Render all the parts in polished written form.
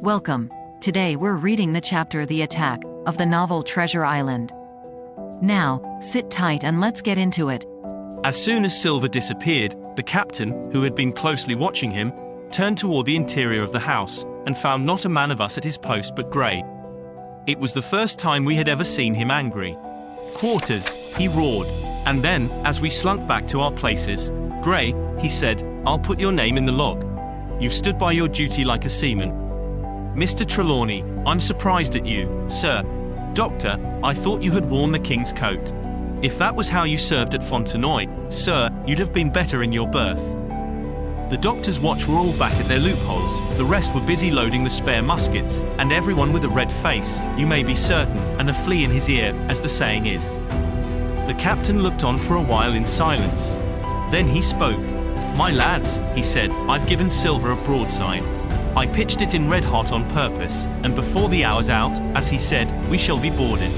Welcome. Today we're reading the chapter The Attack of the novel Treasure Island. Now, sit tight and let's get into it. As soon as Silver disappeared, the captain, who had been closely watching him, turned toward the interior of the house, and found not a man of us at his post but Gray. It was the first time we had ever seen him angry. "Quarters," he roared, and then, as we slunk back to our places, "Gray," he said, "I'll put your name in the log. You've stood by your duty like a seaman." "Mr. Trelawney, I'm surprised at you, sir." "Doctor, I thought you had worn the king's coat. If that was how you served at Fontenoy, sir, you'd have been better in your berth." The doctor's watch were all back at their loopholes, the rest were busy loading the spare muskets, and everyone with a red face, you may be certain, and a flea in his ear, as the saying is. The captain looked on for a while in silence. Then he spoke. "My lads," he said, "I've given Silver a broadside. I pitched it in red hot on purpose, and before the hour's out, as he said, we shall be boarded.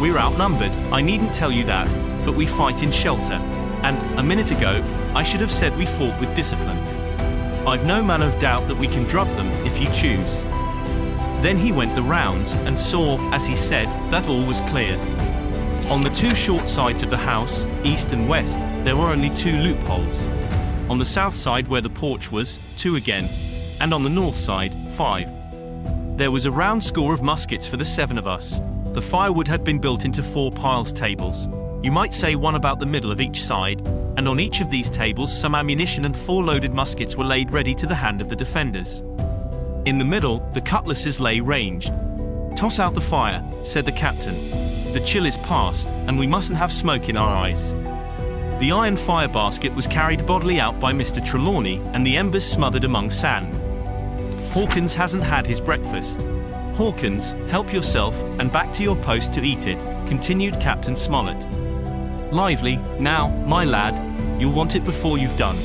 We're outnumbered, I needn't tell you that, but we fight in shelter, and, a minute ago, I should have said we fought with discipline. I've no manner of doubt that we can drub them, if you choose." Then he went the rounds, and saw, as he said, that all was clear. On the two short sides of the house, east and west, there were only two loopholes. On the south side where the porch was, two again, and on the north side, 5. There was a round score of muskets for the 7 of us. The firewood had been built into 4 piles tables, you might say one about the middle of each side, and on each of these tables some ammunition and 4 loaded muskets were laid ready to the hand of the defenders. In the middle, the cutlasses lay ranged. "Toss out the fire," said the captain. "The chill is past, and we mustn't have smoke in our eyes." The iron fire basket was carried bodily out by Mr. Trelawney, and the embers smothered among sand. "Hawkins hasn't had his breakfast. Hawkins, help yourself, and back to your post to eat it," continued Captain Smollett. "Lively, now, my lad, you'll want it before you've done.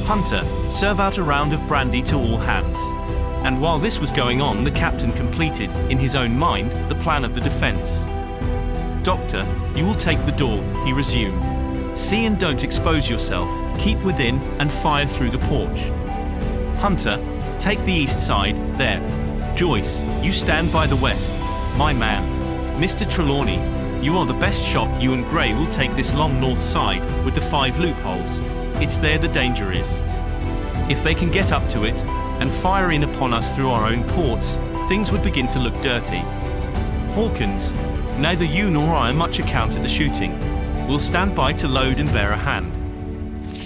Hunter, serve out a round of brandy to all hands." And while this was going on, the captain completed, in his own mind, the plan of the defense. "Doctor, you will take the door," he resumed. "See and don't expose yourself, keep within, and fire through the porch. Hunter, take the east side, there. Joyce, you stand by the west. My man, Mr. Trelawney, you are the best shot. You and Gray will take this long north side, with the 5 loopholes. It's there the danger is. If they can get up to it, and fire in upon us through our own ports, things would begin to look dirty. Hawkins, neither you nor I are much account at the shooting. We'll stand by to load and bear a hand."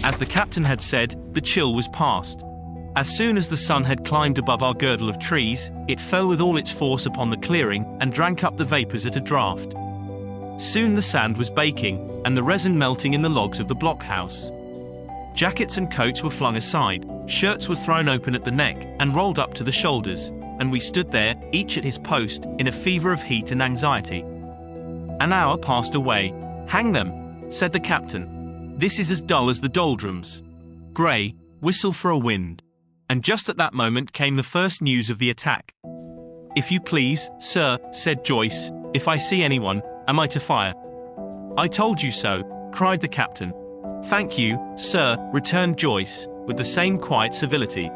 As the captain had said, the chill was past. As soon as the sun had climbed above our girdle of trees, it fell with all its force upon the clearing, and drank up the vapors at a draught. Soon the sand was baking, and the resin melting in the logs of the blockhouse. Jackets and coats were flung aside, shirts were thrown open at the neck, and rolled up to the shoulders, and we stood there, each at his post, in a fever of heat and anxiety. An hour passed away. "Hang them," said the captain. "This is as dull as the doldrums. Gray, whistle for a wind." And just at that moment came the first news of the attack. "If you please, sir," said Joyce, "if I see anyone, am I to fire?" "I told you so," cried the captain. "Thank you, sir," returned Joyce, with the same quiet civility.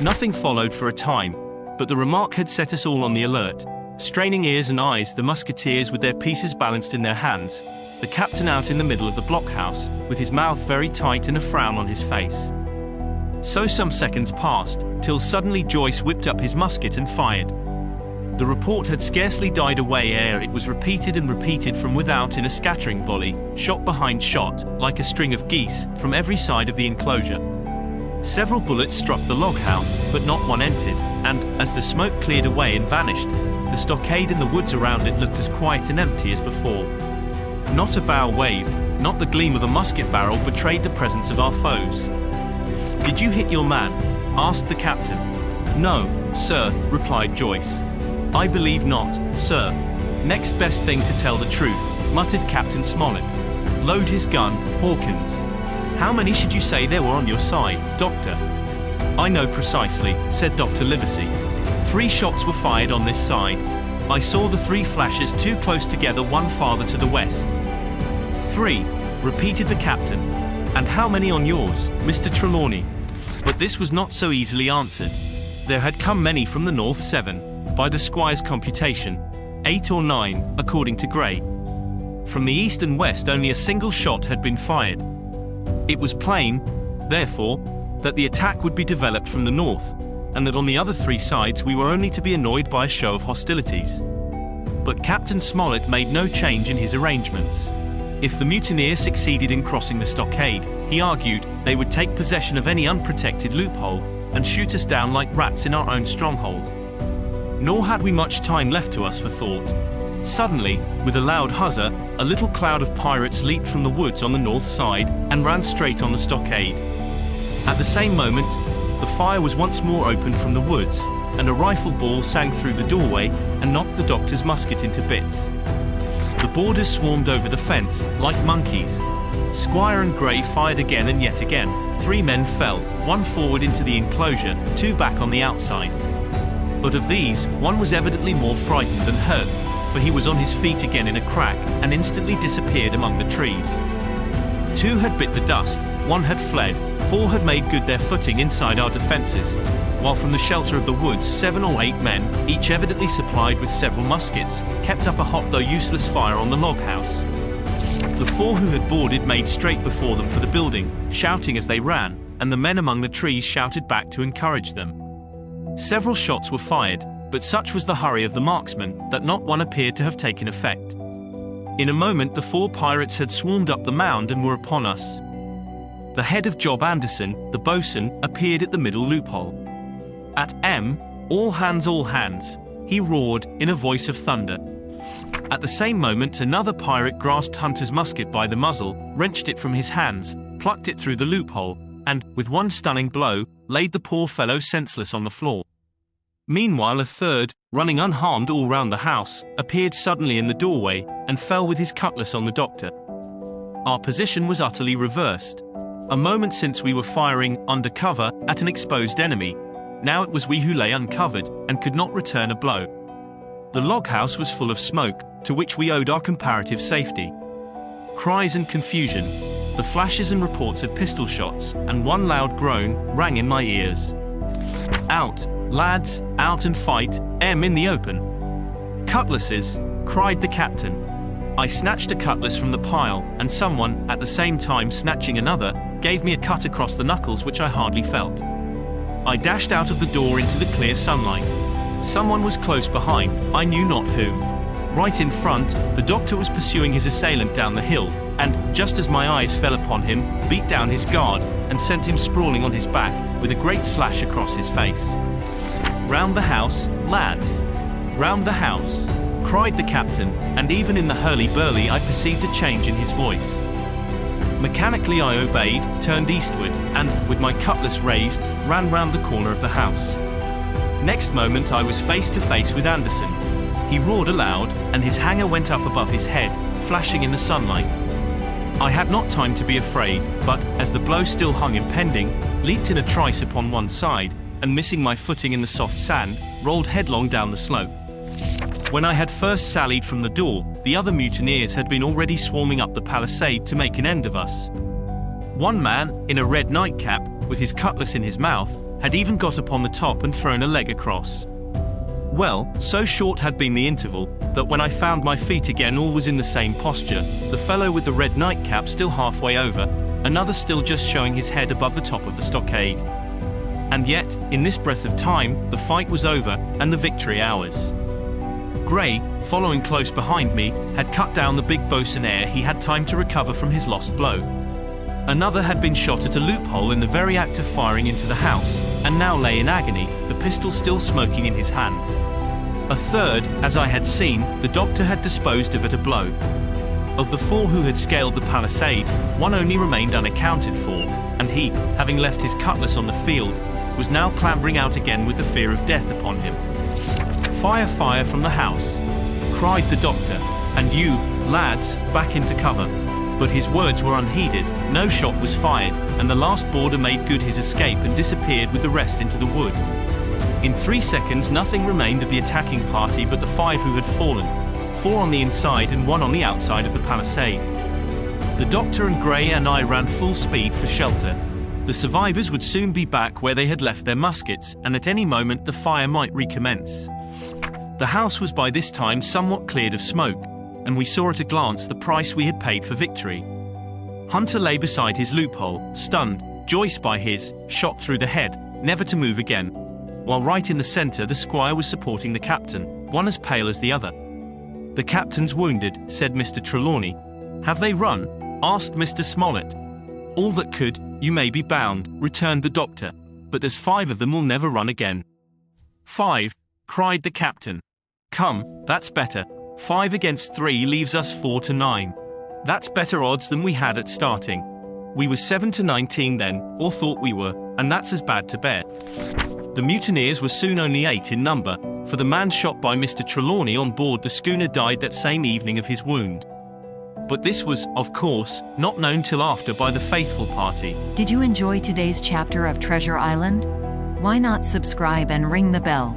Nothing followed for a time, but the remark had set us all on the alert. Straining ears and eyes, the musketeers with their pieces balanced in their hands, the captain out in the middle of the blockhouse, with his mouth very tight and a frown on his face. So some seconds passed, till suddenly Joyce whipped up his musket and fired. The report had scarcely died away ere it was repeated and repeated from without in a scattering volley, shot behind shot, like a string of geese, from every side of the enclosure. Several bullets struck the log house, but not one entered, and, as the smoke cleared away and vanished, the stockade and the woods around it looked as quiet and empty as before. Not a bough waved, not the gleam of a musket barrel betrayed the presence of our foes. "Did you hit your man?" asked the captain. "No, sir," replied Joyce. "I believe not, sir." "Next best thing to tell the truth," muttered Captain Smollett. "Load his gun, Hawkins. How many should you say there were on your side, doctor?" "I know precisely," said Dr. Livesey. 3 shots were fired on this side. I saw the 3 flashes, 2 close together, 1 farther to the west." "3," repeated the captain. "And how many on yours, Mr. Trelawney?" But this was not so easily answered. There had come many from the north, 7, by the squire's computation, 8 or 9, according to Gray. From the east and west only a single shot had been fired. It was plain, therefore, that the attack would be developed from the north, and that on the other 3 sides we were only to be annoyed by a show of hostilities. But Captain Smollett made no change in his arrangements. If the mutineers succeeded in crossing the stockade, he argued, they would take possession of any unprotected loophole, and shoot us down like rats in our own stronghold. Nor had we much time left to us for thought. Suddenly, with a loud huzzah, a little cloud of pirates leaped from the woods on the north side, and ran straight on the stockade. At the same moment, the fire was once more opened from the woods, and a rifle ball sang through the doorway, and knocked the doctor's musket into bits. The boarders swarmed over the fence, like monkeys. Squire and Gray fired again and yet again. 3 men fell, 1 forward into the enclosure, 2 back on the outside. But of these, 1 was evidently more frightened than hurt, for he was on his feet again in a crack, and instantly disappeared among the trees. 2 had bit the dust, 1 had fled, 4 had made good their footing inside our defences, while from the shelter of the woods 7 or 8 men, each evidently supplied with several muskets, kept up a hot though useless fire on the log house. The 4 who had boarded made straight before them for the building, shouting as they ran, and the men among the trees shouted back to encourage them. Several shots were fired, but such was the hurry of the marksmen, that not one appeared to have taken effect. In a moment the 4 pirates had swarmed up the mound and were upon us. The head of Job Anderson, the boatswain, appeared at the middle loophole. At all hands, he roared, in a voice of thunder. At the same moment another pirate grasped Hunter's musket by the muzzle, wrenched it from his hands, plucked it through the loophole, and, with 1 stunning blow, laid the poor fellow senseless on the floor. Meanwhile a third, running unharmed all round the house, appeared suddenly in the doorway, and fell with his cutlass on the doctor. Our position was utterly reversed. A moment since we were firing, under cover, at an exposed enemy. Now it was we who lay uncovered, and could not return a blow. The log house was full of smoke, to which we owed our comparative safety. Cries and confusion, the flashes and reports of pistol shots, and 1 loud groan, rang in my ears. Out, lads, out and fight, in the open. Cutlasses, cried the captain. I snatched a cutlass from the pile, and someone, at the same time snatching another, gave me a cut across the knuckles which I hardly felt. I dashed out of the door into the clear sunlight. Someone was close behind, I knew not whom. Right in front, the doctor was pursuing his assailant down the hill, and, just as my eyes fell upon him, beat down his guard, and sent him sprawling on his back, with a great slash across his face. Round the house, lads! Round the house! Cried the captain, and even in the hurly-burly I perceived a change in his voice. Mechanically I obeyed, turned eastward, and, with my cutlass raised, ran round the corner of the house. Next moment I was face to face with Anderson. He roared aloud, and his hanger went up above his head, flashing in the sunlight. I had not time to be afraid, but, as the blow still hung impending, leaped in a trice upon one side, and missing my footing in the soft sand, rolled headlong down the slope. When I had first sallied from the door, the other mutineers had been already swarming up the palisade to make an end of us. One man, in a red nightcap, with his cutlass in his mouth, had even got upon the top and thrown a leg across. Well, so short had been the interval, that when I found my feet again all was in the same posture, the fellow with the red nightcap still halfway over, another still just showing his head above the top of the stockade. And yet, in this breath of time, the fight was over, and the victory ours. Gray, following close behind me, had cut down the big boatswain ere he had time to recover from his lost blow. Another had been shot at a loophole in the very act of firing into the house, and now lay in agony, the pistol still smoking in his hand. A third, as I had seen, the doctor had disposed of at a blow. Of the 4 who had scaled the palisade, 1 only remained unaccounted for, and he, having left his cutlass on the field, was now clambering out again with the fear of death upon him. "Fire, fire from the house!" cried the doctor, "and you, lads, back into cover." But his words were unheeded, no shot was fired, and the last boarder made good his escape and disappeared with the rest into the wood. In 3 seconds nothing remained of the attacking party but the 5 who had fallen, 4 on the inside and 1 on the outside of the palisade. The doctor and Gray and I ran full speed for shelter. The survivors would soon be back where they had left their muskets, and at any moment the fire might recommence. The house was by this time somewhat cleared of smoke, and we saw at a glance the price we had paid for victory. Hunter lay beside his loophole, stunned, Joyce by his shot through the head, never to move again, while right in the center the squire was supporting the captain, one as pale as the other. "The captain's wounded," said Mr. Trelawney. "Have they run?" asked Mr. Smollett. "All that could, you may be bound," returned the doctor. "But there's 5 of them will never run again." "5?" cried the captain. "Come, that's better. 5 against 3 leaves us 4 to 9. That's better odds than we had at starting. We were 7 to 19 then, or thought we were, and that's as bad to bear." The mutineers were soon only 8 in number, for the man shot by Mr. Trelawney on board the schooner died that same evening of his wound. But this was, of course, not known till after by the faithful party. Did you enjoy today's chapter of Treasure Island? Why not subscribe and ring the bell?